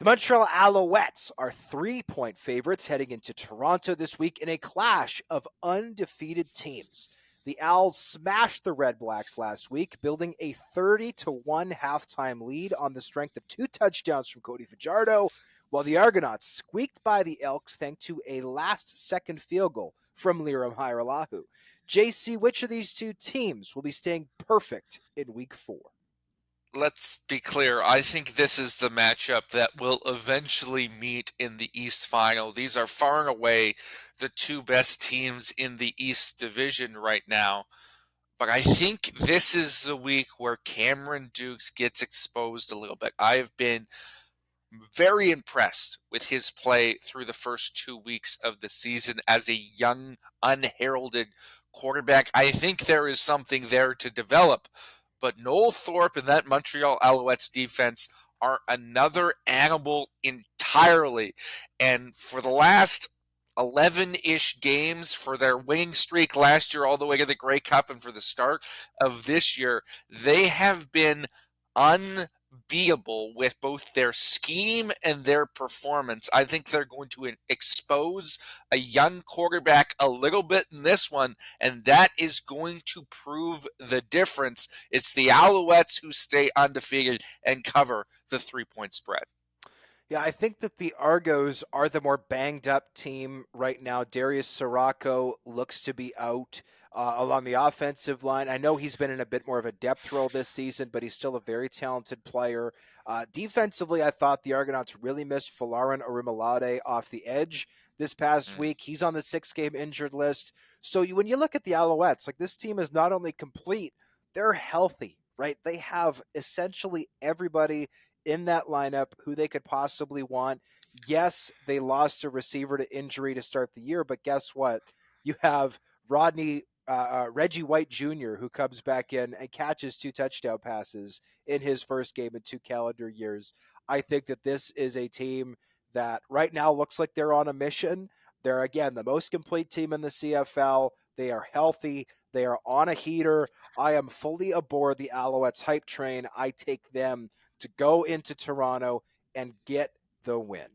The Montreal Alouettes are 3-point favorites heading into Toronto this week in a clash of undefeated teams. The Owls smashed the Red Blacks last week, building a 30-1 halftime lead on the strength of 2 touchdowns from Cody Fajardo, while the Argonauts squeaked by the Elks thanks to a last-second field goal from Liram Hajrullahu. JC, which of these two teams will be staying perfect in Week 4? Let's be clear. I think this is the matchup that will eventually meet in the East Final. These are far and away the two best teams in the East Division right now. But I think this is the week where Cameron Dukes gets exposed a little bit. I've been very impressed with his play through the first 2 weeks of the season as a young, unheralded quarterback. I think there is something there to develop. But Noel Thorpe and that Montreal Alouettes defense are another animal entirely. And for the last 11-ish games, for their winning streak last year all the way to the Grey Cup and for the start of this year, they have been unbeatable with both their scheme and their performance. I think they're going to expose a young quarterback a little bit in this one, and that is going to prove the difference. It's the Alouettes who stay undefeated and cover the 3-point spread. Yeah, I think that the Argos are the more banged up team right now. Darius Sirocco looks to be out along the offensive line. I know he's been in a bit more of a depth role this season, but he's still a very talented player. Defensively, I thought the Argonauts really missed Folarin Orimolade off the edge this past week. He's on the 6-game injured list. So when you look at the Alouettes, like, this team is not only complete, they're healthy, right? They have essentially everybody in that lineup who they could possibly want. Yes, they lost a receiver to injury to start the year, but guess what? You have Reggie White Jr., who comes back in and catches 2 touchdown passes in his first game in 2 calendar years. I think that this is a team that right now looks like they're on a mission. They're, again, the most complete team in the CFL. They are healthy. They are on a heater. I am fully aboard the Alouettes hype train. I take them to go into Toronto and get the win.